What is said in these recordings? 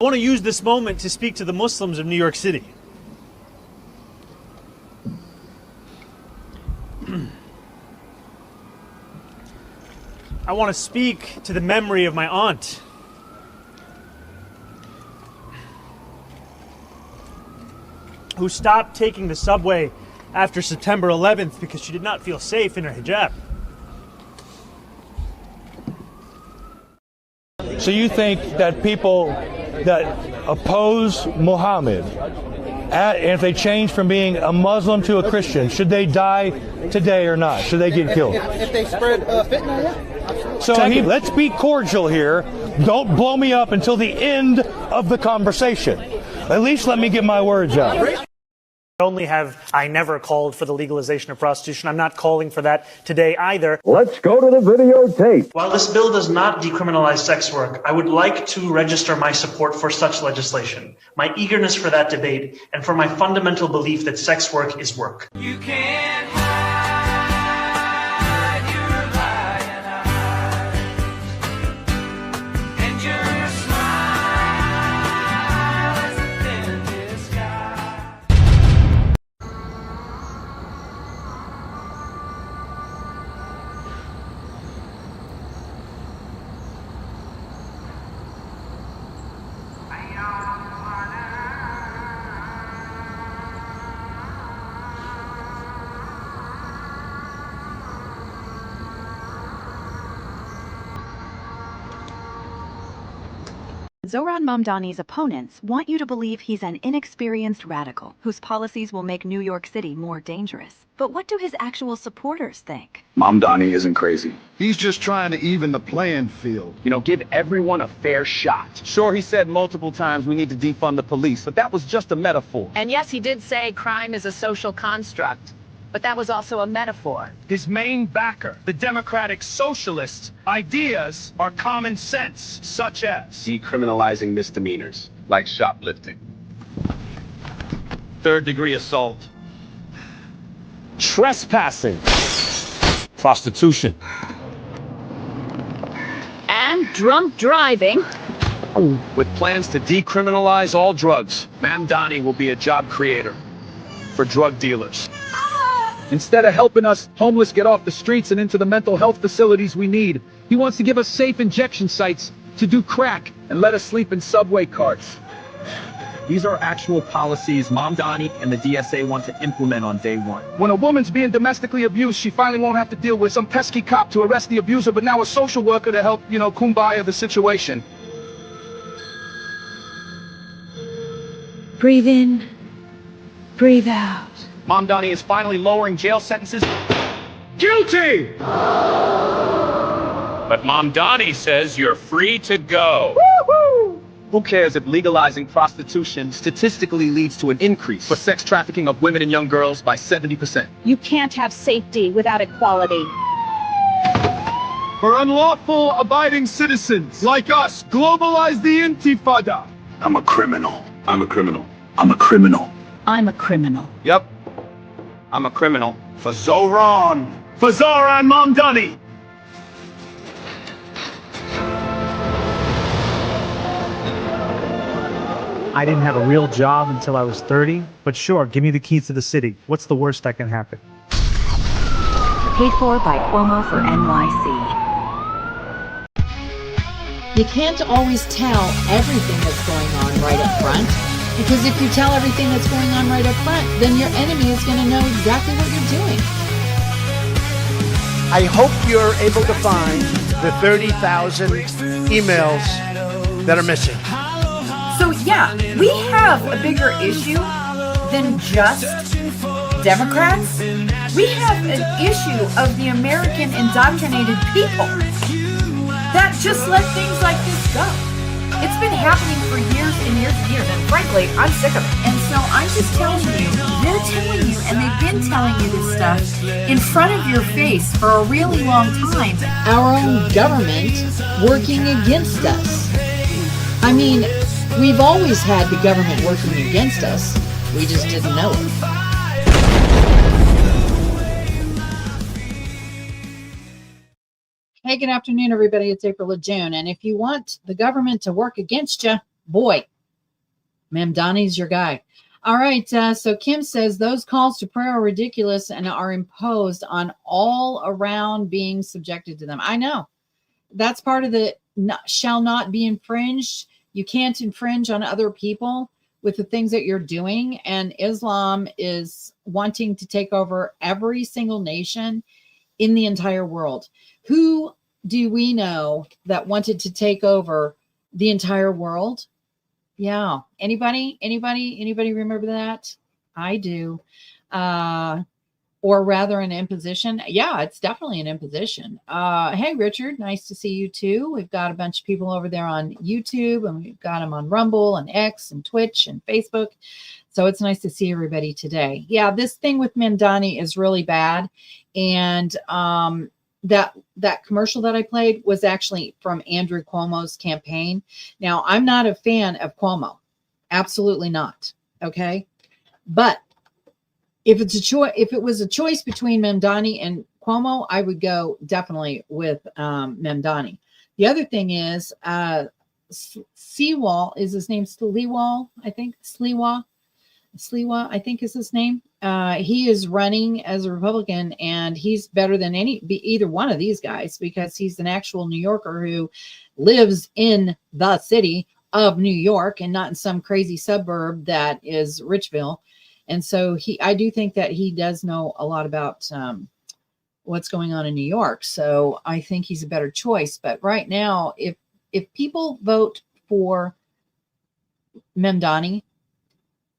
I want to use this moment to speak to the Muslims of New York City. I want to speak to the memory of my aunt, who stopped taking the subway after September 11th because she did not feel safe in her hijab. So you think that people that oppose Muhammad, and if they change from being a Muslim to a Christian, should they die today or not? Should they get killed? If they spread fitna, yeah. So let's be cordial here. Don't blow me up until the end of the conversation. At least let me get my words out. I never called for the legalization of prostitution. I'm not calling for that today either. Let's go to the videotape. While this bill does not decriminalize sex work, I would like to register my support for such legislation, my eagerness for that debate, and for my fundamental belief that sex work is work. You can't hide your lying eyes, and your smile is a thin disguise. Zohran Mamdani's opponents want you to believe he's an inexperienced radical whose policies will make New York City more dangerous. But what do his actual supporters think? Mamdani isn't crazy. He's just trying to even the playing field. You know, give everyone a fair shot. Sure, he said multiple times we need to defund the police, but that was just a metaphor. And yes, he did say crime is a social construct, but that was also a metaphor. His main backer, the Democratic Socialists' ideas are common sense, such as Decriminalizing misdemeanors, like shoplifting. third-degree assault, Trespassing. Prostitution. And drunk driving. With plans to decriminalize all drugs, Mamdani will be a job creator for drug dealers. Instead of helping us homeless get off the streets and into the mental health facilities we need, he wants to give us safe injection sites to do crack and let us sleep in subway carts. These are actual policies Mamdani and the DSA want to implement on day one. When a woman's being domestically abused, she finally won't have to deal with some pesky cop to arrest the abuser, but now a social worker to help, kumbaya the situation. Breathe in, breathe out. Mamdani is finally lowering jail sentences. Guilty! But Mamdani says you're free to go. Woo-hoo! Who cares if legalizing prostitution statistically leads to an increase for sex trafficking of women and young girls by 70%? You can't have safety without equality. For unlawful abiding citizens like us, globalize the intifada. I'm a criminal. I'm a criminal. I'm a criminal. I'm a criminal. Yep. I'm a criminal. For Zohran. for Zohran Mamdani. I didn't have a real job until I was 30, but sure, give me the keys to the city. What's the worst that can happen? Paid for by Cuomo for NYC. You can't always tell everything that's going on right up front, because if you tell everything that's going on right up front, then your enemy is going to know exactly what you're doing. I hope you're able to find the 30,000 emails that are missing. So yeah, we have a bigger issue than just Democrats. We have an issue of the American indoctrinated people that just let things like this go. It's been happening for years and years and years, and frankly, I'm sick of it. And so I'm just telling you, they're telling you, and they've been telling you this stuff in front of your face for a really long time. Our own government working against us. I mean, we've always had the government working against us. We just didn't know it. Hey, good afternoon, everybody. It's April of June. And if you want the government to work against you, Boy, Mamdani's your guy. All right. So Kim says those calls to prayer are ridiculous and are imposed on all around being subjected to them. I know. That's part of the shall not be infringed. You can't infringe on other people with the things that you're doing. And Islam is wanting to take over every single nation in the entire world. Who do we know that wanted to take over the entire world? Yeah. Anybody remember that? I do. Or rather an imposition. Yeah, it's definitely an imposition. Hey, Richard, nice to see you too. We've got a bunch of people over there on YouTube, and we've got them on Rumble and X and Twitch and Facebook. So it's nice to see everybody today. Yeah, this thing with Mamdani is really bad. And that commercial that I played was actually from Andrew Cuomo's campaign. Now, I'm not a fan of Cuomo. Absolutely not. Okay. But if it was a choice between Mamdani and Cuomo, I would go definitely with Mamdani. The other thing is Seawall, is his name Sliwa, I think. Sliwa, I think is his name. He is running as a Republican, and he's better than either one of these guys because he's an actual New Yorker who lives in the city of New York and not in some crazy suburb that is Richville. And so I do think that he does know a lot about what's going on in New York. So I think he's a better choice. But right now, if people vote for Mamdani,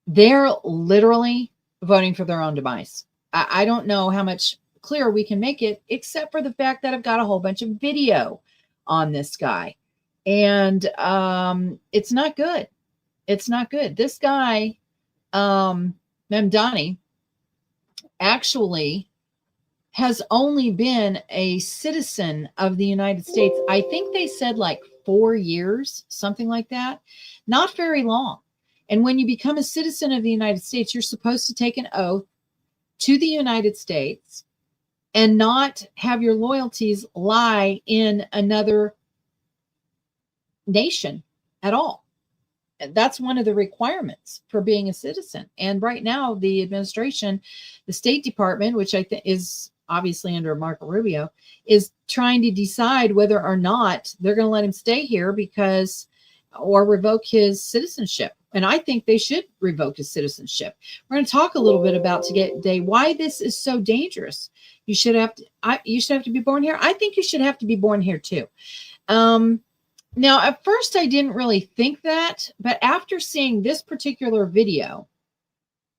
they're literally voting for their own demise. I don't know how much clearer we can make it, except for the fact that I've got a whole bunch of video on this guy. And it's not good. It's not good. This guy, Mamdani, actually has only been a citizen of the United States. I think they said like 4 years, something like that. Not very long. And when you become a citizen of the United States, you're supposed to take an oath to the United States and not have your loyalties lie in another nation at all. That's one of the requirements for being a citizen. And right now, the administration, the State Department, which I think is obviously under Marco Rubio, is trying to decide whether or not they're going to let him stay here or revoke his citizenship. And I think they should revoke his citizenship. We're going to talk a little bit about today why this is so dangerous. You should have to be born here. I think you should have to be born here too. Now, at first, I didn't really think that, but after seeing this particular video,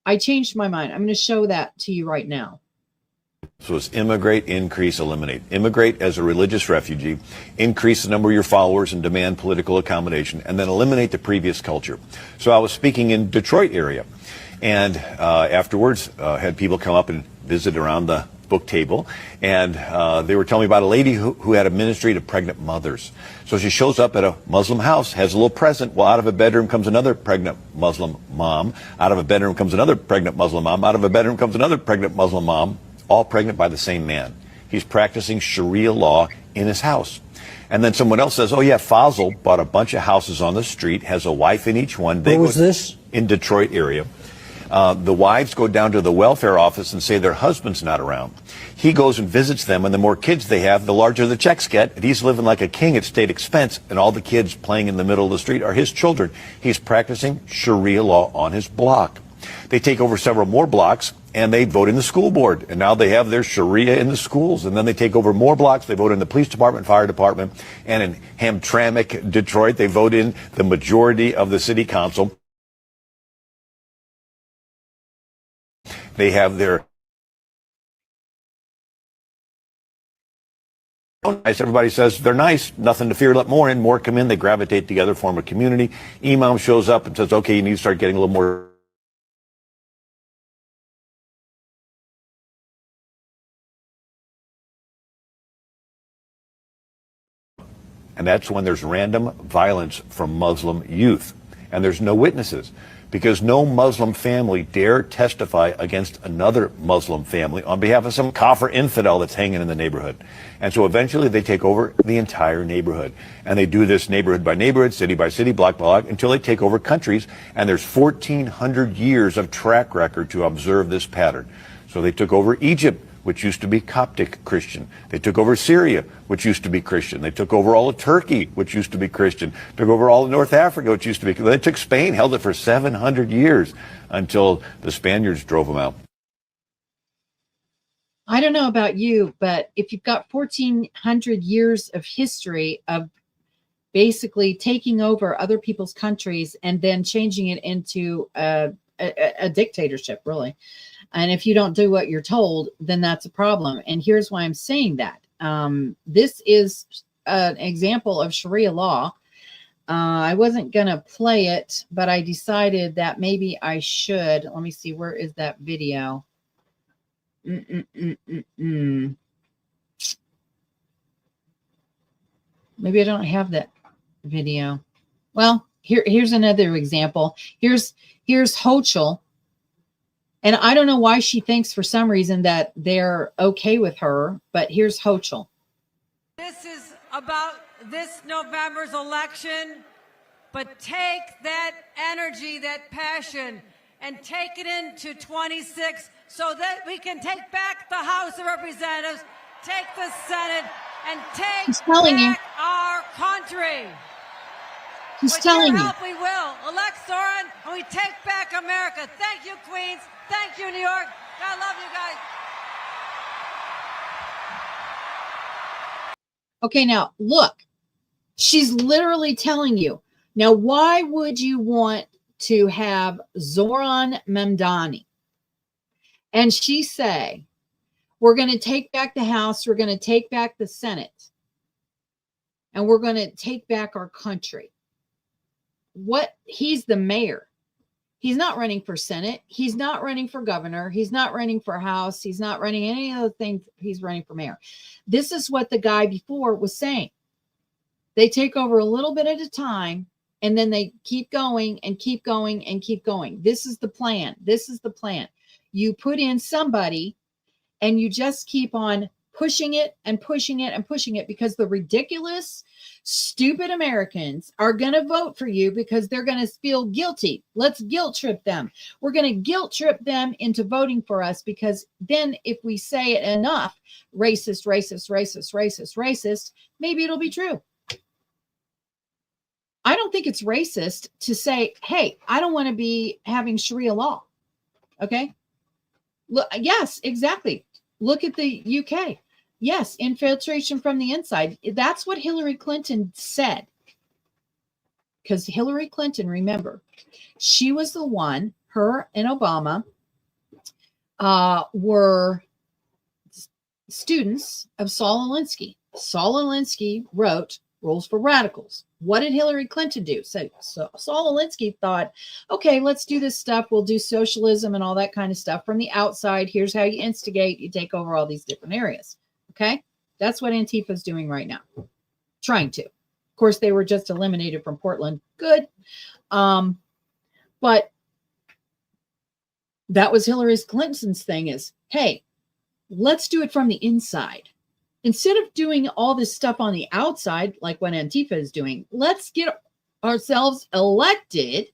I changed my mind. I'm going to show that to you right now. So it's immigrate, increase, eliminate. Immigrate as a religious refugee, increase the number of your followers and demand political accommodation, and then eliminate the previous culture. So I was speaking in Detroit area, and afterwards had people come up and visit around the book table, and they were telling me about a lady who had a ministry to pregnant mothers. So she shows up at a Muslim house, has a little present. Well, out of a bedroom comes another pregnant Muslim mom. Out of a bedroom comes another pregnant Muslim mom. Out of a bedroom comes another pregnant Muslim mom, all pregnant by the same man. He's practicing Sharia law in his house. And then someone else says, oh yeah, Fazil bought a bunch of houses on the street, has a wife in each one. Where was this? In Detroit area. The wives go down to the welfare office and say their husband's not around. He goes and visits them, and the more kids they have, the larger the checks get. And he's living like a king at state expense, and all the kids playing in the middle of the street are his children. He's practicing Sharia law on his block. They take over several more blocks, and they vote in the school board. And now they have their Sharia in the schools. And then they take over more blocks. They vote in the police department, fire department. And in Hamtramck, Detroit, they vote in the majority of the city council. They have their nice. Everybody says they're nice, nothing to fear, let more in, more come in, they gravitate together, form a community. Imam shows up and says, okay, you need to start getting a little more. And that's when there's random violence from Muslim youth. And there's no witnesses. because no Muslim family dare testify against another Muslim family on behalf of some kafir infidel that's hanging in the neighborhood. And so eventually they take over the entire neighborhood. And they do this neighborhood by neighborhood, city by city, block by block, until they take over countries. And there's 1,400 years of track record to observe this pattern. So they took over Egypt, which used to be Coptic Christian. They took over Syria, which used to be Christian. They took over all of Turkey, which used to be Christian. Took over all of North Africa, which used to be. They took Spain, held it for 700 years until the Spaniards drove them out. I don't know about you, but if you've got 1,400 years of history of basically taking over other people's countries and then changing it into a dictatorship, really. And if you don't do what you're told, then that's a problem. And here's why I'm saying that. This is an example of Sharia law. I wasn't going to play it, but I decided that maybe I should. Let me see. Where is that video? Maybe I don't have that video. Well, here's another example. Here's Hochul. And I don't know why she thinks for some reason that they're okay with her, but here's Hochul. This is about this November's election, but take that energy, that passion, and take it into 26 so that we can take back the House of Representatives, take the Senate, and take back our country. With your help, we will. Elect Soren, and we take back America. Thank you, Queens. Thank you, New York. God love you guys. Okay, now look, she's literally telling you. Now, why would you want to have Zoran Mamdani and she say, we're going to take back the House, we're going to take back the Senate, and we're going to take back our country? What? He's the mayor. He's not running for Senate. He's not running for governor. He's not running for House. He's not running any other thing. He's running for mayor. This is what the guy before was saying. They take over a little bit at a time, and then they keep going and keep going and keep going. This is the plan. This is the plan. You put in somebody, and you just keep on pushing it and pushing it and pushing it, because the ridiculous, stupid Americans are going to vote for you because they're going to feel guilty. Let's guilt trip them. We're going to guilt trip them into voting for us, because then if we say it enough, racist, racist, racist, racist, racist, maybe it'll be true. I don't think it's racist to say, hey, I don't want to be having Sharia law. Okay. Look, yes, exactly. Look at the UK. Yes, infiltration from the inside. That's what Hillary Clinton said. Because Hillary Clinton, remember, she was the one, her and Obama were students of Saul Alinsky. Saul Alinsky wrote Rules for Radicals. What did Hillary Clinton do? So Saul Alinsky thought, okay, let's do this stuff. We'll do socialism and all that kind of stuff from the outside. Here's how you instigate. You take over all these different areas. Okay, that's what Antifa is doing right now, trying to. Of course, they were just eliminated from Portland. Good. But that was Hillary Clinton's thing is, hey, let's do it from the inside. Instead of doing all this stuff on the outside, like what Antifa is doing, let's get ourselves elected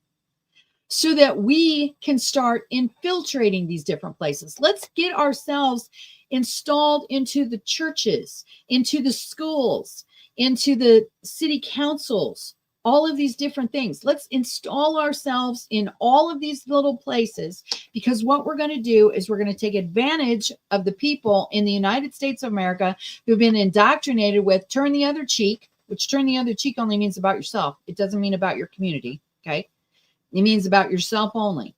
so that we can start infiltrating these different places. Let's get ourselves installed into the churches, into the schools, into the city councils, all of these different things. Let's install ourselves in all of these little places, because what we're going to do is we're going to take advantage of the people in the United States of America who've been indoctrinated with turn the other cheek, which turn the other cheek only means about yourself. It doesn't mean about your community. Okay. It means about yourself only.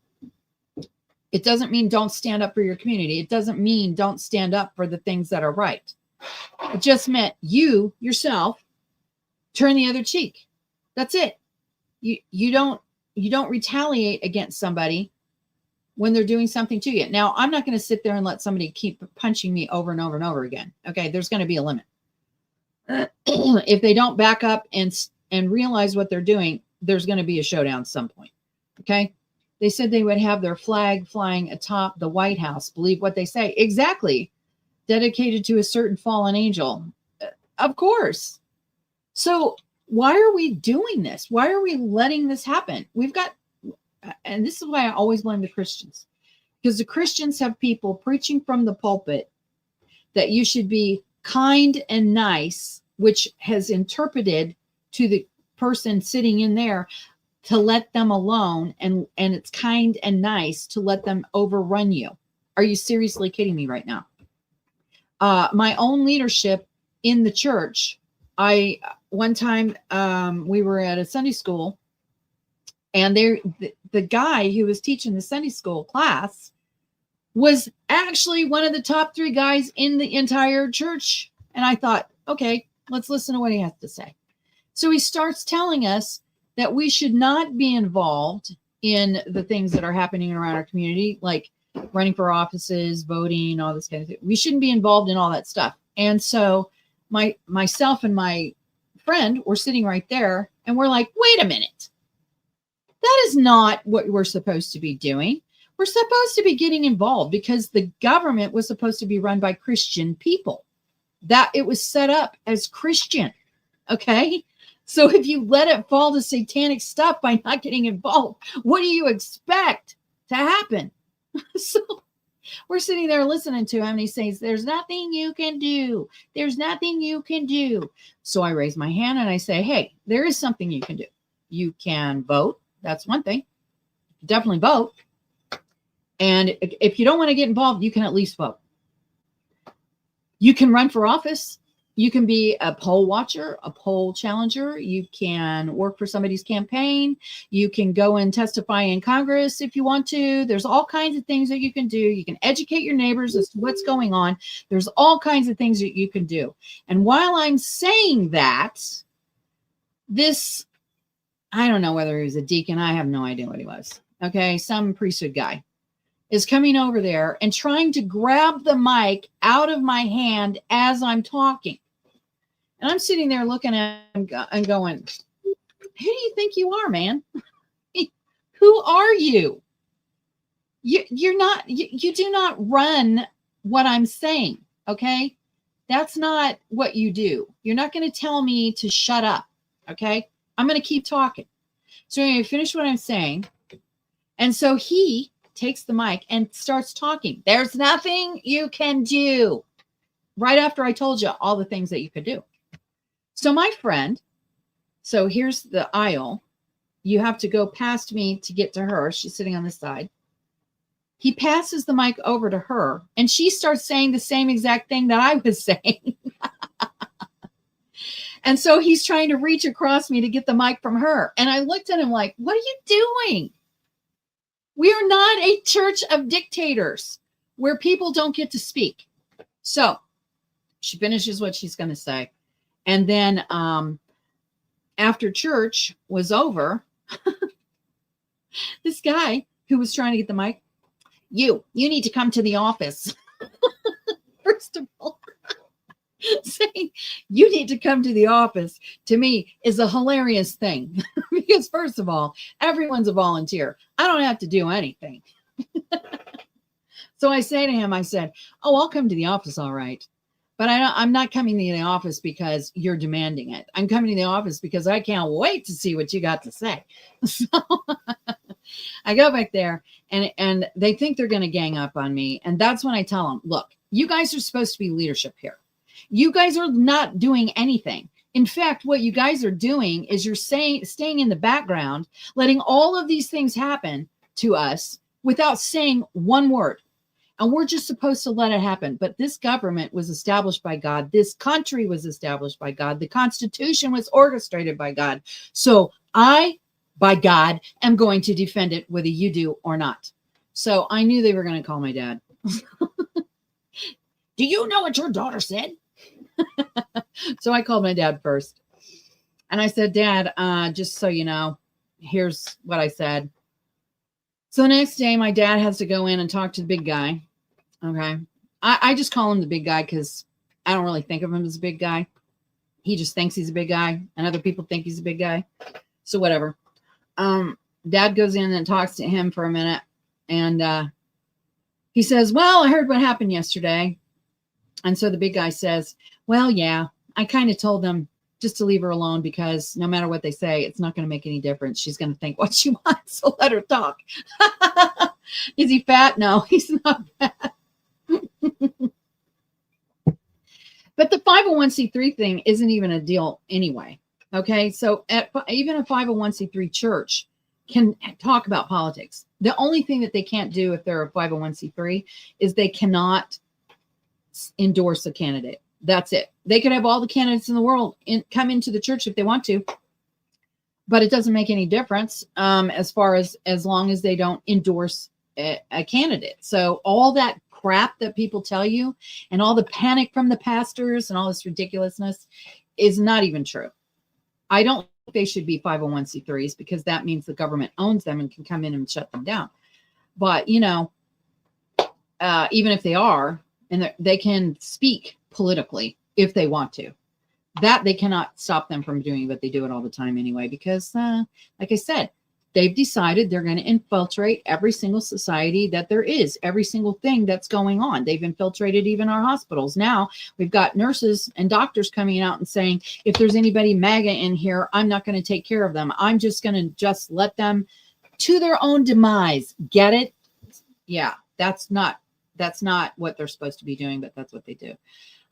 It doesn't mean don't stand up for your community. It doesn't mean don't stand up for the things that are right. It just meant you yourself turn the other cheek. That's it. You don't retaliate against somebody when they're doing something to you. Now, I'm not going to sit there and let somebody keep punching me over and over and over again. Okay, there's going to be a limit. If they don't back up and realize what they're doing, there's going to be a showdown at some point. Okay, They said they would have their flag flying atop the White House. Believe what they say. Exactly. Dedicated to a certain fallen angel. Of course. So why are we doing this? Why are we letting this happen? We've got, and this is why I always blame the Christians, because the Christians have people preaching from the pulpit that you should be kind and nice, which has interpreted to the person sitting in there to let them alone, and it's kind and nice to let them overrun you. Are you seriously kidding me right now? My own leadership in the church, one time we were at a Sunday school, and the guy who was teaching the Sunday school class was actually one of the top 3 guys in the entire church. And I thought, okay, let's listen to what he has to say. So he starts telling us that we should not be involved in the things that are happening around our community, like running for offices, voting, all this kind of thing. We shouldn't be involved in all that stuff. And so myself and my friend were sitting right there, and we're like, wait a minute. That is not what we're supposed to be doing. We're supposed to be getting involved because the government was supposed to be run by Christian people. That it was set up as Christian. Okay. So if you let it fall to satanic stuff by not getting involved, what do you expect to happen? So we're sitting there listening to him, and he says, there's nothing you can do. There's nothing you can do. So I raise my hand and I say, hey, there is something you can do. You can vote. That's one thing. Definitely vote. And if you don't want to get involved, you can at least vote. You can run for office. You can be a poll watcher, a poll challenger. You can work for somebody's campaign. You can go and testify in Congress if you want to. There's all kinds of things that you can do. You can educate your neighbors as to what's going on. There's all kinds of things that you can do. And while I'm saying that, this, I don't know whether he was a deacon. I have no idea what he was. Okay, some priesthood guy is coming over there and trying to grab the mic out of my hand as I'm talking. And I'm sitting there looking at him and going, who do you think you are, man? Who are you? You're not, you do not run what I'm saying. Okay. That's not what you do. You're not going to tell me to shut up. Okay. I'm going to keep talking. So anyway, finish what I'm saying. And so he takes the mic and starts talking. There's nothing you can do. Right after I told you all the things that you could do. So my friend, so here's the aisle. You have to go past me to get to her. She's sitting on this side. He passes the mic over to her, and she starts saying the same exact thing that I was saying. And so he's trying to reach across me to get the mic from her. And I looked at him like, what are you doing? We are not a church of dictators where people don't get to speak. So she finishes what she's going to say. And then after church was over, this guy who was trying to get the mic, you need to come to the office. First of all, saying you need to come to the office to me is a hilarious thing because first of all, everyone's a volunteer. I don't have to do anything. So I say to him, I said, oh, I'll come to the office. All right. But I'm not coming to the office because you're demanding it. I'm coming to the office because I can't wait to see what you got to say. So I go back there and they think they're going to gang up on me. And that's when I tell them, look, you guys are supposed to be leadership here. You guys are not doing anything. In fact, what you guys are doing is you're staying in the background, letting all of these things happen to us without saying one word. And we're just supposed to let it happen. But this government was established by God. This country was established by God. The Constitution was orchestrated by God. So I, by God, am going to defend it whether you do or not. So I knew they were going to call my dad. Do you know what your daughter said? So I called my dad first. And I said, Dad, just so you know, here's what I said. So the next day, my dad has to go in and talk to the big guy. Okay. I just call him the big guy because I don't really think of him as a big guy. He just thinks he's a big guy, and other people think he's a big guy. So whatever. Dad goes in and talks to him for a minute, and he says, well, I heard what happened yesterday. And so the big guy says, well, yeah, I kind of told them just to leave her alone because no matter what they say, it's not going to make any difference. She's going to think what she wants, so let her talk. Is he fat? No, he's not fat. But the 501c3 thing isn't even a deal anyway. Okay, so even a 501c3 church can talk about politics. The only thing that they can't do if they're a 501c3 is they cannot endorse a candidate. That's it. They could have all the candidates in the world come into the church if they want to, but it doesn't make any difference as long as they don't endorse a candidate. So all that crap that people tell you and all the panic from the pastors and all this ridiculousness is not even true. I don't think they should be 501c3s because that means the government owns them and can come in and shut them down. But, even if they are, and they can speak politically if they want to, that they cannot stop them from doing, but they do it all the time anyway, because like I said, they've decided they're going to infiltrate every single society that there is, every single thing that's going on. They've infiltrated even our hospitals. Now we've got nurses and doctors coming out and saying, if there's anybody MAGA in here, I'm not going to take care of them. I'm just going to just let them to their own demise. Get it? Yeah, that's not what they're supposed to be doing, but that's what they do.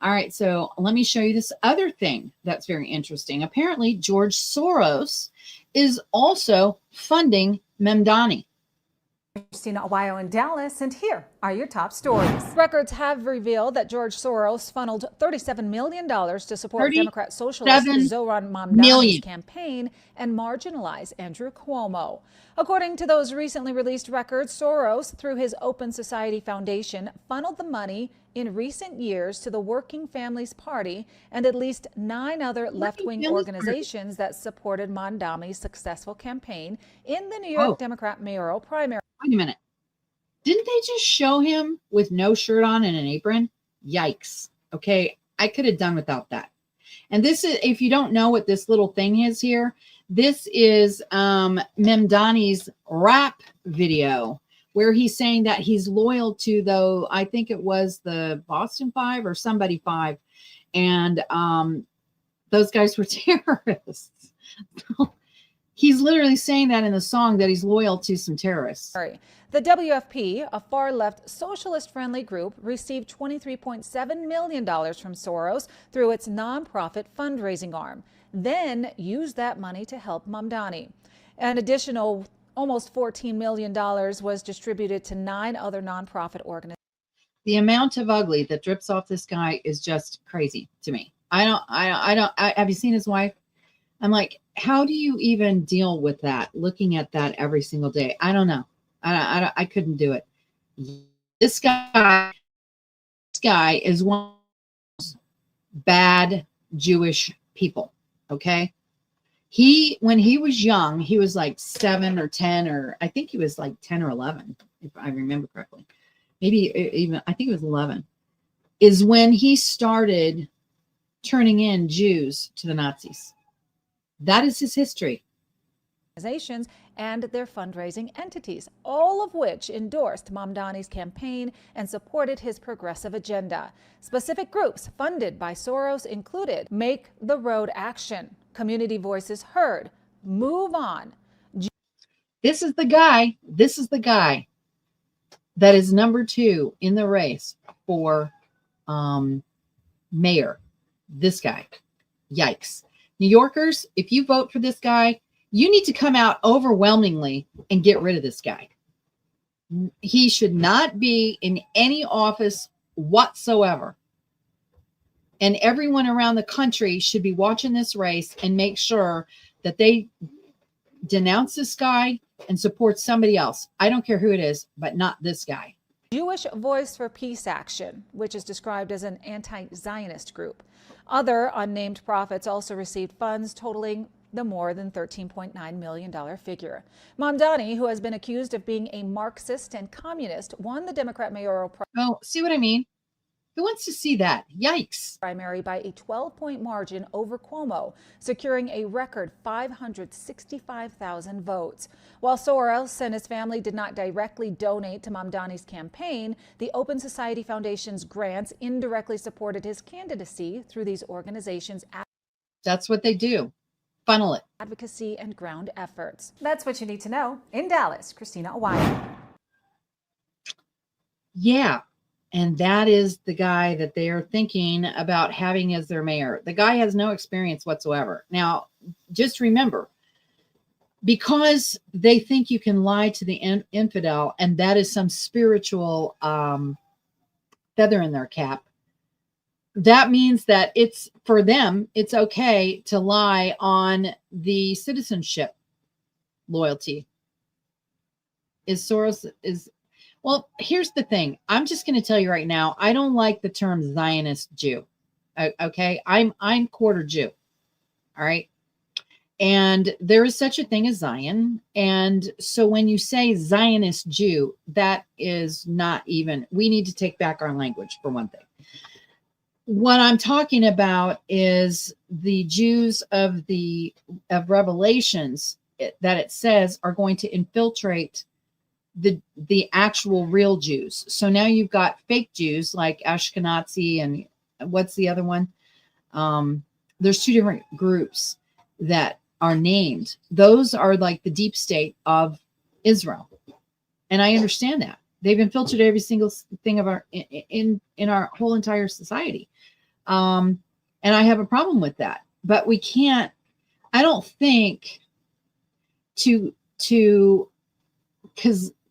All right, so let me show you this other thing that's very interesting. Apparently, George Soros is also funding Mamdani. Christina Awayo in Dallas, and here are your top stories. Records have revealed that George Soros funneled $37 million to support Democrat socialist Zoran Mamdani's campaign and marginalize Andrew Cuomo. According to those recently released records, Soros, through his Open Society Foundation, funneled the money in recent years to the Working Families Party and at least 9 other left-wing organizations that supported Mamdani's successful campaign in the New York Democrat mayoral primary. Wait a minute. Didn't they just show him with no shirt on and an apron? Yikes. Okay, I could have done without that. And this is, if you don't know what this little thing is here, this is Mamdani's rap video where he's saying that he's loyal to I think it was the Boston Five or somebody Five. And those guys were terrorists. He's literally saying that in the song that he's loyal to some terrorists. Sorry. The WFP, a far-left socialist-friendly group, received $23.7 million from Soros through its nonprofit fundraising arm, then used that money to help Mamdani. An additional almost $14 million was distributed to 9 other nonprofit organizations. The amount of ugly that drips off this guy is just crazy to me. Have you seen his wife? I'm like, how do you even deal with that? Looking at that every single day. I don't know. I couldn't do it. This guy is one of those bad Jewish people. Okay. When he was young, he was like 7 or 10, or I think he was like 10 or 11, if I remember correctly. Maybe even, I think it was 11, is when he started turning in Jews to the Nazis. That is his history. Organizations and their fundraising entities, all of which endorsed Mamdani's campaign and supported his progressive agenda. Specific groups funded by Soros included Make the Road Action, Community Voices Heard, Move On. This is the guy that is number 2 in the race for mayor. This guy. Yikes. New Yorkers, if you vote for this guy, you need to come out overwhelmingly and get rid of this guy. He should not be in any office whatsoever. And everyone around the country should be watching this race and make sure that they denounce this guy and support somebody else. I don't care who it is, but not this guy. Jewish Voice for Peace Action, which is described as an anti-Zionist group. Other unnamed prophets also received funds totaling the more than $13.9 million figure. Mamdani, who has been accused of being a Marxist and communist, won the Democrat mayoral. Oh, see what I mean? Who wants to see that? Yikes. Primary by a 12-point margin over Cuomo, securing a record 565,000 votes. While Soros and his family did not directly donate to Mamdani's campaign, the Open Society Foundation's grants indirectly supported his candidacy through these organizations. That's what they do. Funnel it. Advocacy and ground efforts. That's what you need to know. In Dallas, Christina Awaya. Yeah. And that is the guy that they are thinking about having as their mayor. The guy has no experience whatsoever. Now, just remember, because they think you can lie to the infidel, and that is some spiritual feather in their cap, that means that it's, for them, it's okay to lie on the citizenship loyalty. Well, here's the thing. I'm just going to tell you right now, I don't like the term Zionist Jew. Okay. I'm quarter Jew. All right. And there is such a thing as Zion. And so when you say Zionist Jew, that is not even, we need to take back our language for one thing. What I'm talking about is the Jews of Revelations that it says are going to infiltrate the actual real Jews. So now you've got fake Jews like Ashkenazi and what's the other one? There's two different groups that are named. Those are like the deep state of Israel. And I understand that. They've infiltrated every single thing of our in our whole entire society. And I have a problem with that. But we can't, I don't think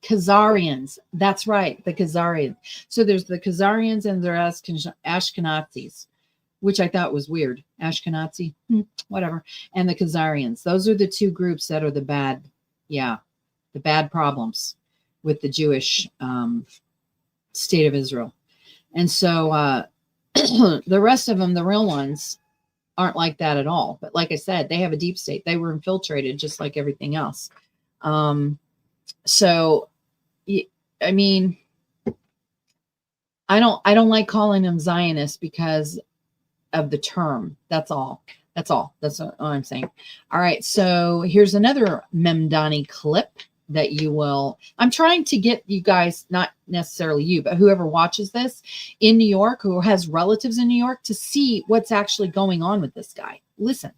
Khazarians. That's right, the Khazarians. So there's the Khazarians and their Ashkenazis, which I thought was weird. Ashkenazi, whatever. And the Khazarians. Those are the two groups that are the bad problems with the Jewish state of Israel. And so the rest of them, the real ones, aren't like that at all. But like I said, they have a deep state. They were infiltrated just like everything else. So, I mean, I don't like calling them Zionists because of the term. That's all. That's all I'm saying. All right. So here's another Mamdani clip that you will, I'm trying to get you guys, not necessarily you, but whoever watches this in New York, who has relatives in New York, to see what's actually going on with this guy. Listen.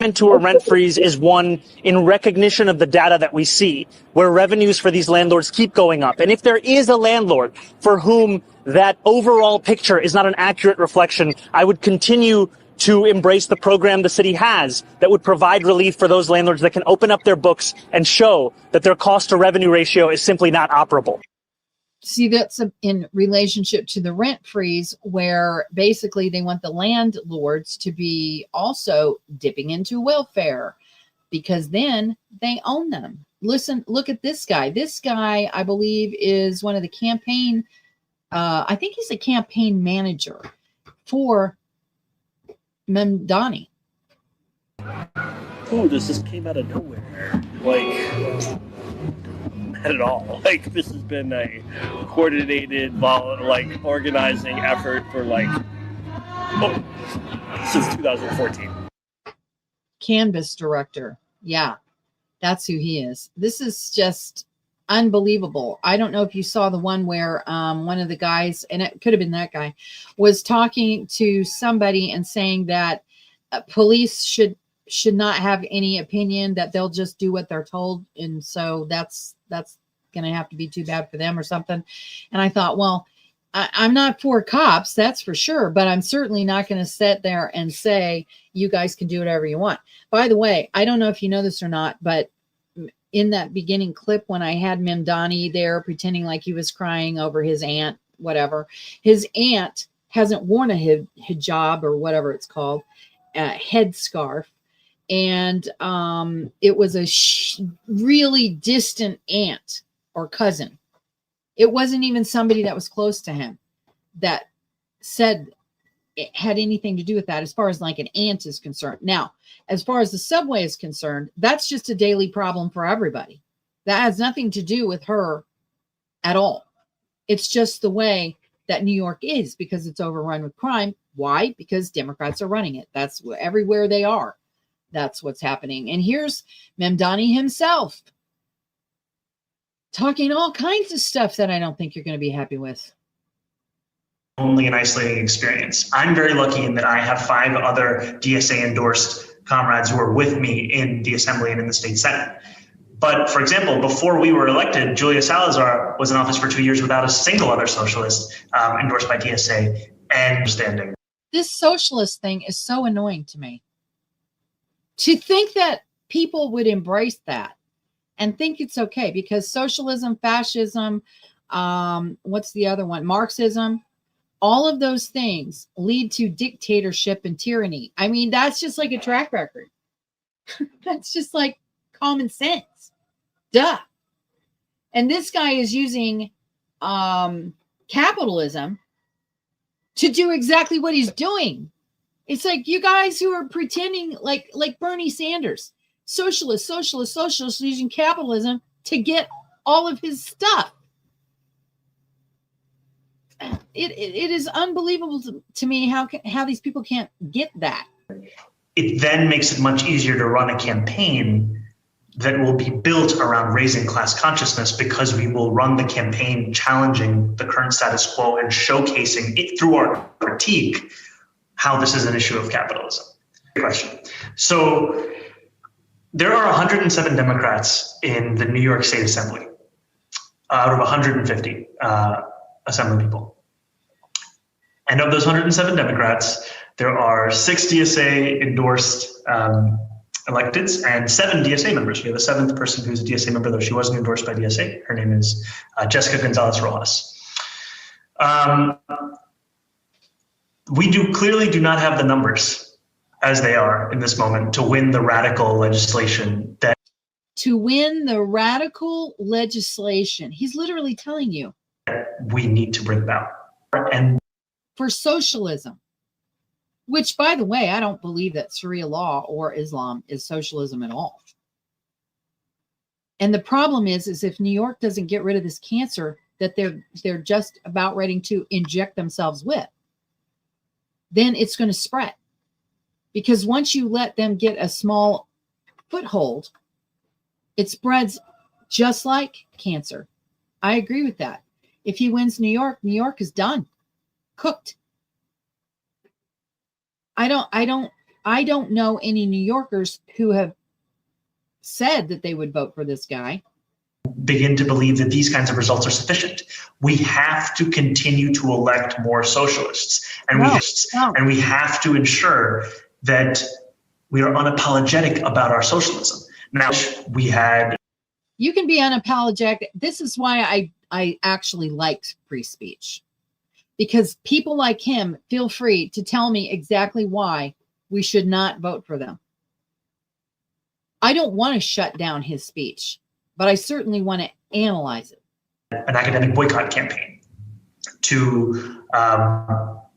To a rent freeze is one in recognition of the data that we see, where revenues for these landlords keep going up. And if there is a landlord for whom that overall picture is not an accurate reflection, I would continue to embrace the program the city has that would provide relief for those landlords that can open up their books and show that their cost to revenue ratio is simply not operable. See, that's in relationship to the rent freeze, where basically they want the landlords to be also dipping into welfare because then they own them. Listen, look at this guy. This guy, I believe, is one of the campaign, I think he's a campaign manager for Mamdani. Ooh, this just came out of nowhere. Like, not at all. Like, this has been a coordinated, organizing effort for since 2014. Canvas director. Yeah, that's who he is. This is just unbelievable. I don't know if you saw the one where one of the guys, and it could have been that guy, was talking to somebody and saying that police should not have any opinion, that they'll just do what they're told. And so that's going to have to be too bad for them or something. And I thought, well, I'm not for cops, that's for sure, but I'm certainly not going to sit there and say, you guys can do whatever you want. By the way, I don't know if you know this or not, but in that beginning clip, when I had Mamdani there pretending like he was crying over his aunt, whatever, his aunt hasn't worn a hijab or whatever it's called, a headscarf. And it was a really distant aunt or cousin. It wasn't even somebody that was close to him that said it had anything to do with that, as far as like an aunt is concerned. Now, as far as the subway is concerned, that's just a daily problem for everybody. That has nothing to do with her at all. It's just the way that New York is, because it's overrun with crime. Why? Because Democrats are running it. That's everywhere they are. That's what's happening. And here's Mamdani himself talking all kinds of stuff that I don't think you're going to be happy with. Only an isolating experience. I'm very lucky in that I have 5 other DSA endorsed comrades who are with me in the Assembly and in the state Senate. But for example, before we were elected, Julia Salazar was in office for 2 years without a single other socialist endorsed by DSA and understanding. This socialist thing is so annoying to me. To think that people would embrace that and think it's okay, because socialism, fascism, what's the other one? Marxism, all of those things lead to dictatorship and tyranny. I mean, that's just like a track record. That's just like common sense. Duh. And this guy is using capitalism to do exactly what he's doing. It's like you guys who are pretending like Bernie Sanders, socialist, using capitalism to get all of his stuff. It is unbelievable to me how these people can't get that. It then makes it much easier to run a campaign that will be built around raising class consciousness, because we will run the campaign challenging the current status quo and showcasing it through our critique how this is an issue of capitalism. Good question. So there are 107 Democrats in the New York State Assembly out of 150 Assembly people. And of those 107 Democrats, there are 6 DSA endorsed electeds and 7 DSA members. We have a 7th person who's a DSA member, though she wasn't endorsed by DSA. Her name is Jessica Gonzalez Rojas. We clearly do not have the numbers as they are in this moment to win the radical legislation that. To win the radical legislation, he's literally telling you we need to bring about. And for socialism, which, by the way, I don't believe that Sharia law or Islam is socialism at all. And the problem is if New York doesn't get rid of this cancer that they're just about ready to inject themselves with, then it's going to spread. Because once you let them get a small foothold, it spreads just like cancer. I agree with that. If he wins New York, New York is done, cooked. I don't know any New Yorkers who have said that they would vote for this guy. Begin to believe that these kinds of results are sufficient. We have to continue to elect more socialists, and we have to ensure that we are unapologetic about our socialism. Now, you can be unapologetic. This is why I actually liked free speech. Because people like him feel free to tell me exactly why we should not vote for them. I don't want to shut down his speech, but I certainly want to analyze it. An academic boycott campaign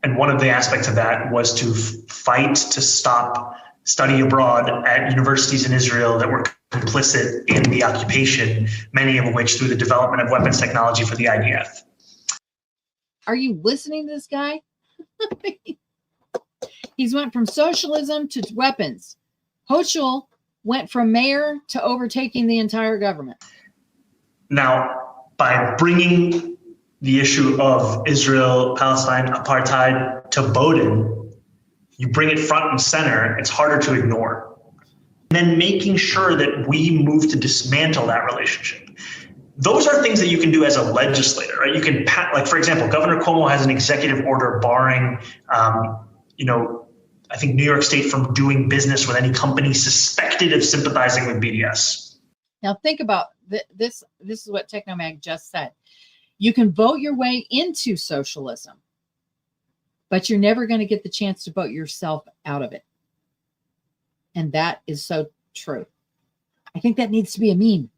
and one of the aspects of that was to fight to stop study abroad at universities in Israel that were complicit in the occupation, many of which through the development of weapons technology for the IDF. Are you listening to this guy? He's went from socialism to weapons. Hochul went from mayor to overtaking the entire government. Now, by bringing the issue of Israel-Palestine apartheid to Bowdoin, you bring it front and center, it's harder to ignore. And then making sure that we move to dismantle that relationship. Those are things that you can do as a legislator, right? You can, like, for example, Governor Cuomo has an executive order barring, I think New York State from doing business with any company suspected of sympathizing with BDS. Now think about this. This is what Technomag just said. You can vote your way into socialism, but you're never going to get the chance to vote yourself out of it. And that is so true. I think that needs to be a meme.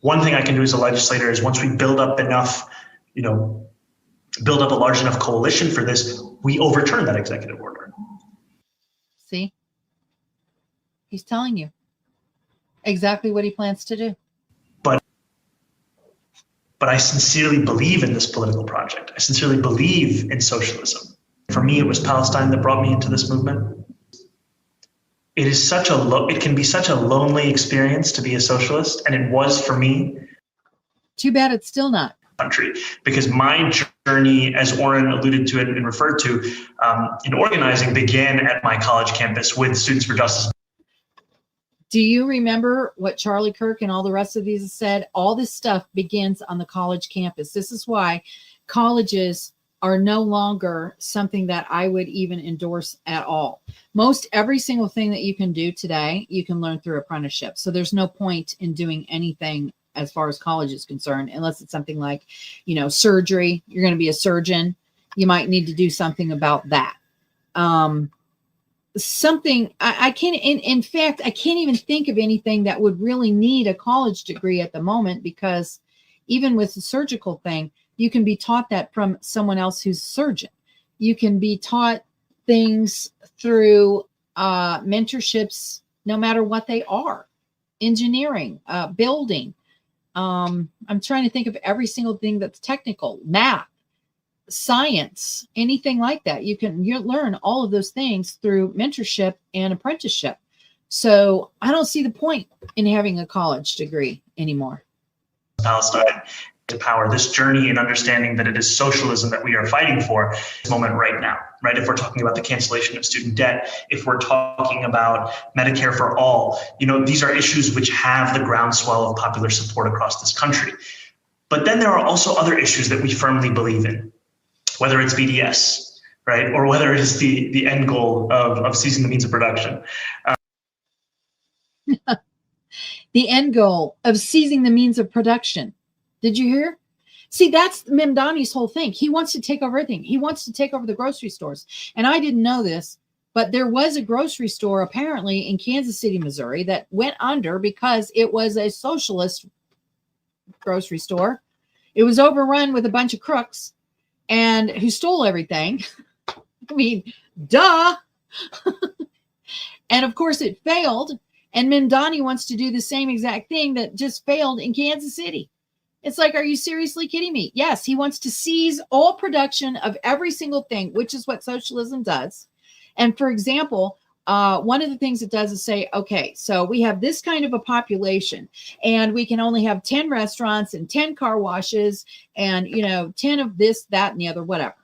One thing I can do as a legislator is once we build up enough, build up a large enough coalition for this, we overturn that executive order. See? He's telling you exactly what he plans to do. But but I sincerely believe in this political project. I sincerely believe in socialism. For me, it was Palestine that brought me into this movement. It is it can be such a lonely experience to be a socialist, and it was for me. Too bad it's still not. Country, because my journey, as Oren alluded to it and referred to, in organizing began at my college campus with Students for Justice. Do you remember what Charlie Kirk and all the rest of these said? All this stuff begins on the college campus. This is why colleges are no longer something that I would even endorse at all. Most every single thing that you can do today, you can learn through apprenticeship. So there's no point in doing anything as far as college is concerned, unless it's something like, surgery. You're going to be a surgeon. You might need to do something about that. I can't, in fact, I can't even think of anything that would really need a college degree at the moment, because even with the surgical thing, you can be taught that from someone else who's a surgeon. You can be taught things through mentorships, no matter what they are. Engineering, building. I'm trying to think of every single thing that's technical, math, science, anything like that. You learn all of those things through mentorship and apprenticeship. So I don't see the point in having a college degree anymore. Palestine to power, this journey in understanding that it is socialism that we are fighting for this moment right now, right? If we're talking about the cancellation of student debt, if we're talking about Medicare for all, these are issues which have the groundswell of popular support across this country. But then there are also other issues that we firmly believe in, whether it's BDS, right? Or whether it is the end goal of seizing the means of production. The end goal of seizing the means of production. Did you hear? See, that's Mamdani's whole thing. He wants to take over everything. He wants to take over the grocery stores. And I didn't know this, but there was a grocery store apparently in Kansas City, Missouri that went under because it was a socialist grocery store. It was overrun with a bunch of crooks and who stole everything. I mean, duh. And of course it failed. And Mamdani wants to do the same exact thing that just failed in Kansas City. It's like, are you seriously kidding me? Yes, he wants to seize all production of every single thing, which is what socialism does. And for example, one of the things it does is say, okay, so we have this kind of a population and we can only have 10 restaurants and 10 car washes and, 10 of this, that, and the other, whatever.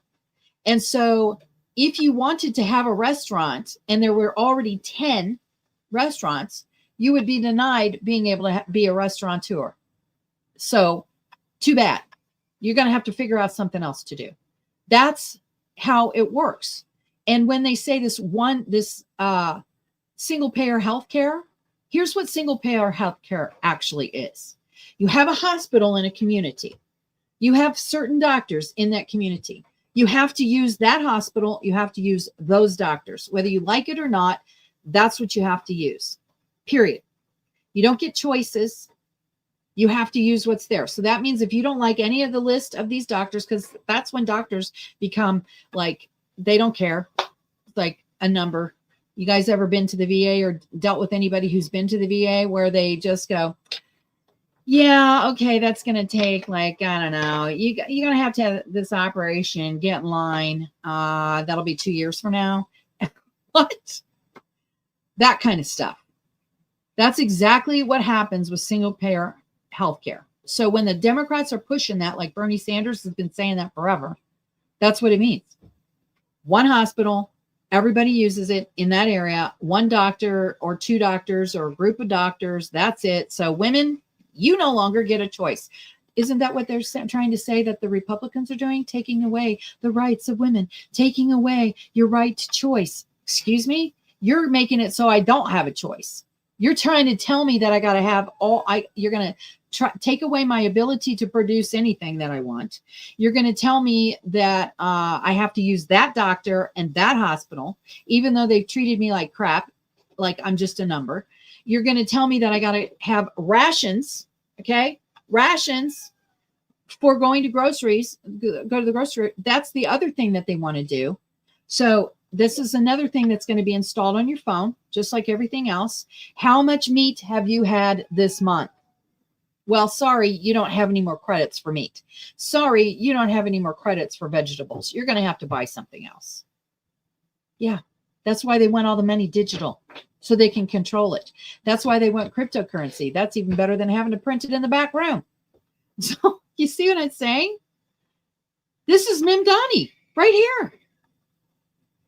And so if you wanted to have a restaurant and there were already 10 restaurants, you would be denied being able to be a restaurateur. So too bad. You're going to have to figure out something else to do. That's how it works. And when they say this single payer healthcare, here's what single payer healthcare actually is. You have a hospital in a community. You have certain doctors in that community. You have to use that hospital. You have to use those doctors, whether you like it or not. That's what you have to use, period. You don't get choices. You have to use what's there. So that means if you don't like any of the list of these doctors, because that's when doctors become like, they don't care, like a number. You guys ever been to the VA or dealt with anybody who's been to the VA where they just go, yeah, okay, that's going to take like, I don't know, you're going to have this operation, get in line. That'll be 2 years from now. What? That kind of stuff. That's exactly what happens with single payer healthcare. So when the Democrats are pushing that, like Bernie Sanders has been saying that forever, that's what it means. One hospital, everybody uses it in that area, one doctor or two doctors or a group of doctors, that's it. So women, you no longer get a choice. Isn't that what they're trying to say that the Republicans are doing? Taking away the rights of women, taking away your right to choice. Excuse me? You're making it so I don't have a choice. You're trying to tell me that I got to have you're going to take away my ability to produce anything that I want. You're going to tell me that I have to use that doctor and that hospital, even though they've treated me like crap, like I'm just a number. You're going to tell me that I got to have rations, okay? Rations for going to groceries, go to the grocery. That's the other thing that they want to do. So this is another thing that's going to be installed on your phone, just like everything else. How much meat have you had this month? Well, sorry, you don't have any more credits for meat. Sorry, you don't have any more credits for vegetables. You're going to have to buy something else. Yeah, that's why they want all the money digital, so they can control it. That's why they want cryptocurrency. That's even better than having to print it in the back room. So you see what I'm saying? This is Mamdani right here.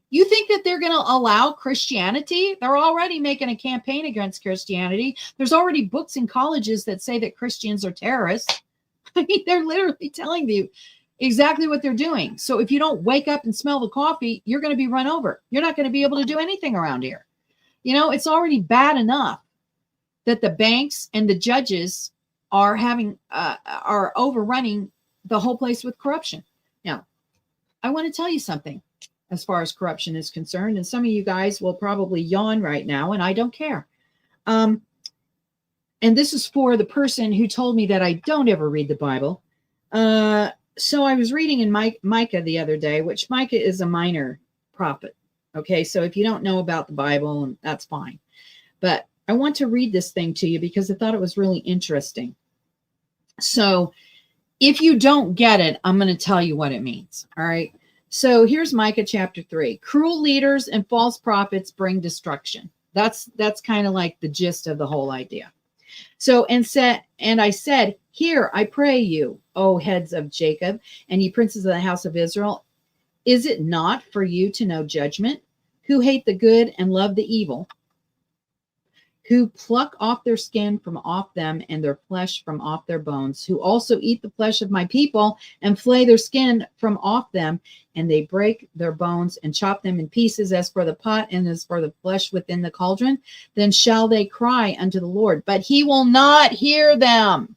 You think that they're going to allow Christianity? They're already making a campaign against Christianity. There's already books in colleges that say that Christians are terrorists. I mean, they're literally telling you exactly what they're doing. So if you don't wake up and smell the coffee, you're going to be run over. You're not going to be able to do anything around here. You know, it's already bad enough that the banks and the judges are are overrunning the whole place with corruption. Now, I want to tell you something as far as corruption is concerned, and some of you guys will probably yawn right now, and I don't care. And this is for the person who told me that I don't ever read the Bible. So I was reading in Micah the other day, which Micah is a minor prophet. Okay, so if you don't know about the Bible, that's fine. But I want to read this thing to you because I thought it was really interesting. So if you don't get it, I'm going to tell you what it means. All right. So here's Micah chapter 3. Cruel leaders and false prophets bring destruction. That's kind of like the gist of the whole idea. So, and I said, hear, I pray you, O heads of Jacob, and ye princes of the house of Israel, is it not for you to know judgment, who hate the good and love the evil, who pluck off their skin from off them and their flesh from off their bones, who also eat the flesh of my people and flay their skin from off them, and they break their bones and chop them in pieces as for the pot and as for the flesh within the cauldron, then shall they cry unto the Lord, but he will not hear them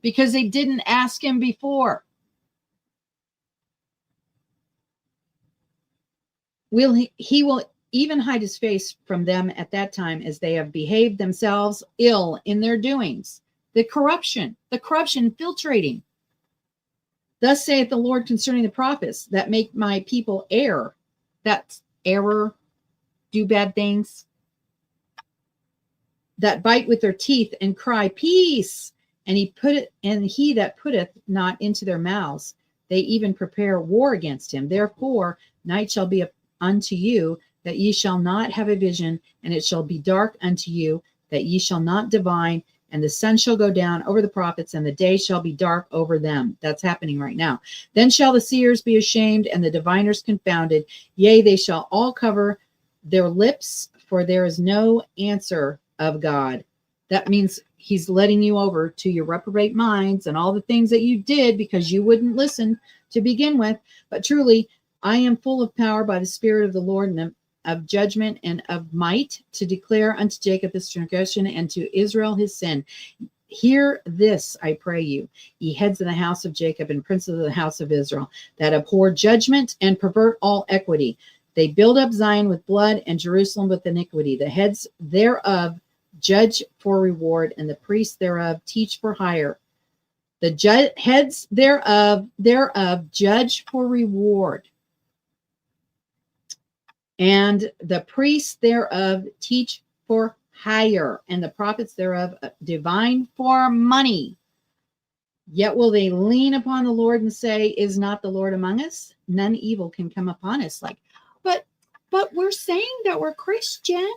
because they didn't ask him before. He will even hide his face from them at that time, as they have behaved themselves ill in their doings. The corruption infiltrating. Thus saith the Lord concerning the prophets that make my people err. That's error, do bad things, that bite with their teeth and cry peace. And he that putteth not into their mouths, they even prepare war against him. Therefore, night shall be unto you, that ye shall not have a vision, and it shall be dark unto you, that ye shall not divine, and the sun shall go down over the prophets, and the day shall be dark over them. That's happening right now. Then shall the seers be ashamed, and the diviners confounded. Yea, they shall all cover their lips, for there is no answer of God. That means he's letting you over to your reprobate minds and all the things that you did because you wouldn't listen to begin with. But truly, I am full of power by the Spirit of the Lord, and of judgment and of might, to declare unto Jacob his transgression and to Israel his sin. Hear this, I pray you, ye heads of the house of Jacob and princes of the house of Israel, that abhor judgment and pervert all equity. They build up Zion with blood and Jerusalem with iniquity. The heads thereof judge for reward, and the priests thereof teach for hire. The heads thereof judge for reward, and the priests thereof teach for hire, and the prophets thereof divine for money. Yet will they lean upon the Lord and say, is not the Lord among us? None evil can come upon us. Like, but we're saying that we're Christian.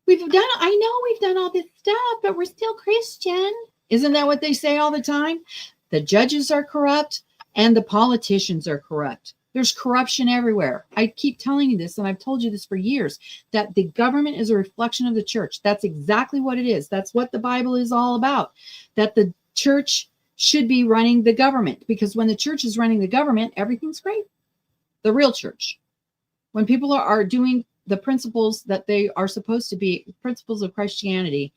I know we've done all this stuff, but we're still Christian. Isn't that what they say all the time? The judges are corrupt and the politicians are corrupt. There's corruption everywhere. I keep telling you this, and I've told you this for years, that the government is a reflection of the church. That's exactly what it is. That's what the Bible is all about, that the church should be running the government, because when the church is running the government, everything's great. The real church. When people are doing the principles that they are supposed to be, principles of Christianity,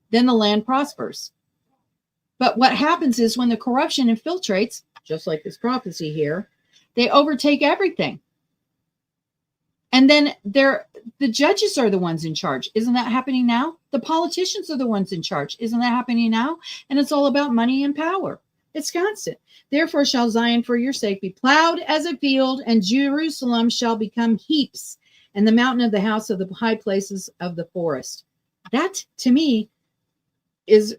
then the land prospers. But what happens is when the corruption infiltrates, just like this prophecy here, they overtake everything. And then the judges are the ones in charge. Isn't that happening now? The politicians are the ones in charge. Isn't that happening now? And it's all about money and power. It's constant. Therefore shall Zion for your sake be plowed as a field, and Jerusalem shall become heaps, and the mountain of the house of the high places of the forest. That, to me, is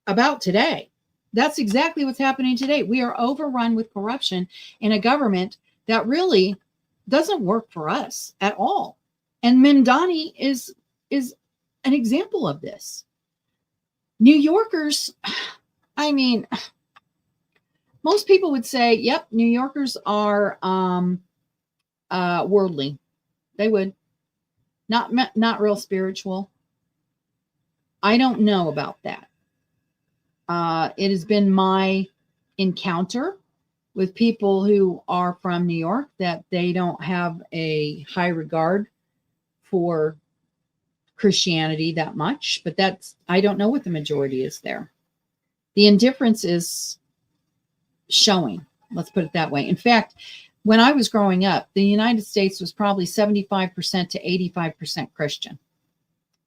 about today. That's exactly what's happening today. We are overrun with corruption in a government that really doesn't work for us at all. And Mamdani is an example of this. New Yorkers, I mean, most people would say, yep, New Yorkers are worldly. They would. Not real spiritual. I don't know about that. It has been my encounter with people who are from New York that they don't have a high regard for Christianity that much, but I don't know what the majority is there. The indifference is showing, let's put it that way. In fact, when I was growing up, the United States was probably 75% to 85% Christian.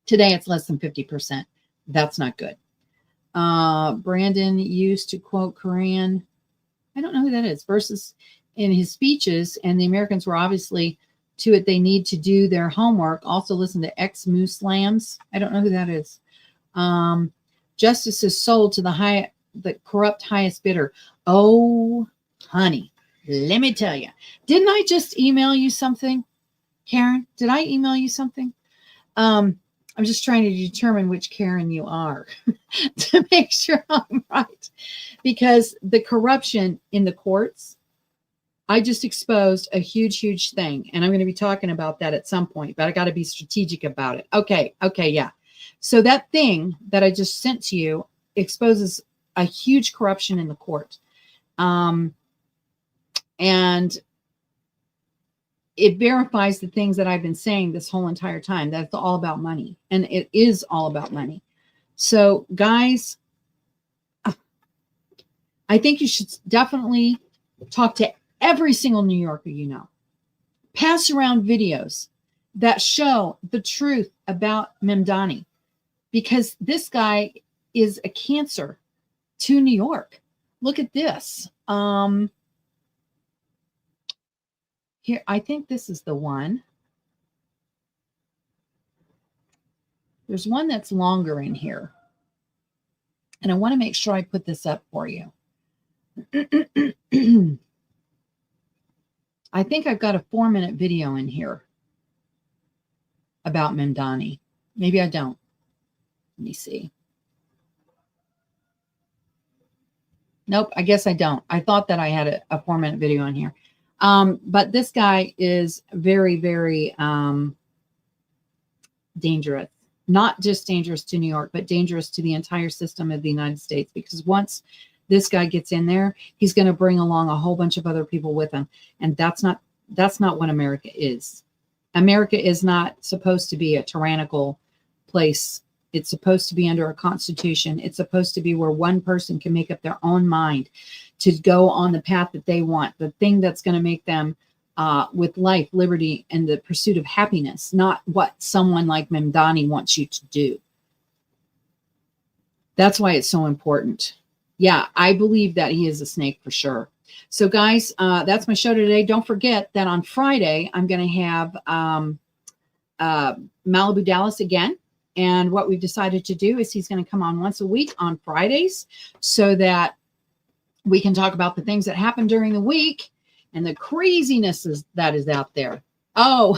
Today, it's less than 50%. That's not good. Brandon used to quote Quran. I don't know who that is. Verses in his speeches, and the Americans were obviously to it. They need to do their homework. Also listen to ex-Muslims. I don't know who that is. Justice is sold to the corrupt highest bidder. Oh, honey, let me tell you. Didn't I just email you something, Karen? Did I email you something? I'm just trying to determine which Karen you are to make sure I'm right. Because the corruption in the courts, I just exposed a huge thing. And I'm going to be talking about that at some point, but I got to be strategic about it. Okay, yeah. So that thing that I just sent to you exposes a huge corruption in the court. And it verifies the things that I've been saying this whole entire time, that it's all about money. And it is all about money. So guys, I think you should definitely talk to every single New Yorker you know. Pass around videos that show the truth about Mamdani, because this guy is a cancer to New York. Look at this. Here, I think this is the one. There's one that's longer in here. And I want to make sure I put this up for you. I think I've got a 4-minute video in here about Mamdani. Maybe I don't. Let me see. Nope, I guess I don't. I thought that I had a 4-minute video in here. But this guy is very, very dangerous. Not just dangerous to New York, but dangerous to the entire system of the United States. Because once this guy gets in there, he's going to bring along a whole bunch of other people with him. And that's not what America is. America is not supposed to be a tyrannical place. It's supposed to be under a constitution. It's supposed to be where one person can make up their own mind to go on the path that they want, the thing that's going to make them with life, liberty, and the pursuit of happiness, not what someone like Mamdani wants you to do. That's why it's so important. Yeah, I believe that he is a snake for sure. So guys, that's my show today. Don't forget that on Friday, I'm going to have Malibu Dallas again. And what we've decided to do is he's going to come on once a week on Fridays so that we can talk about the things that happened during the week and the craziness that is out there. Oh,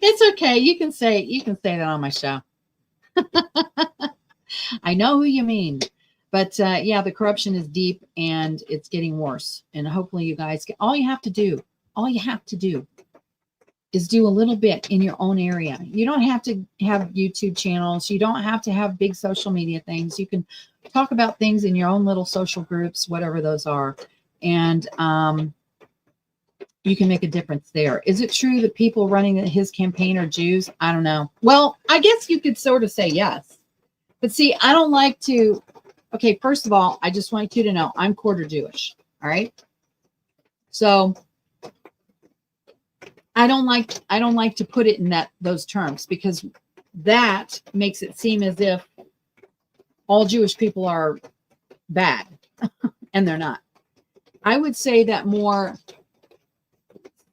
it's okay. You can say that on my show. I know who you mean. But yeah, the corruption is deep and it's getting worse. And hopefully you guys all you have to do is do a little bit in your own area. You don't have to have YouTube channels. You don't have to have big social media things. You can talk about things in your own little social groups, whatever those are. And you can make a difference there. Is it true that people running his campaign are Jews? I don't know. Well, I guess you could sort of say yes. But see, I don't like to. Okay, first of all, I just want you to know I'm quarter Jewish. All right. So I don't like to put it in those terms, because that makes it seem as if all Jewish people are bad, and they're not. I would say that more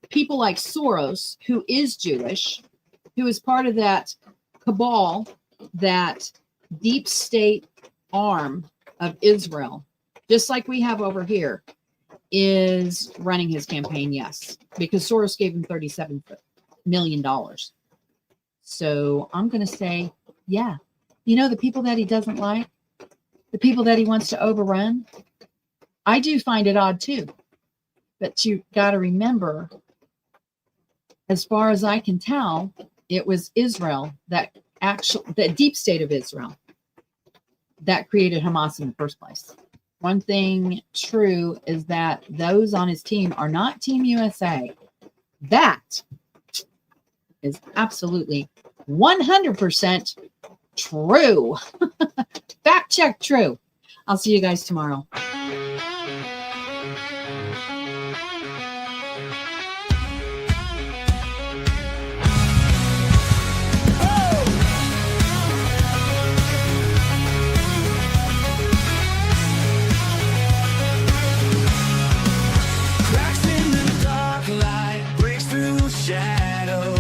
people like Soros, who is Jewish, who is part of that cabal that deep state arm of Israel, just like we have over here, is running his campaign? Yes, because Soros gave him $37 million. So I'm going to say, yeah. You know, the people that he doesn't like, the people that he wants to overrun, I do find it odd too. But you got to remember, as far as I can tell, it was Israel that the deep state of Israel that created Hamas in the first place. One thing true is that those on his team are not Team USA. That is absolutely 100% true. Fact check true. I'll see you guys tomorrow. Cracks in the dark light breaks through shadows.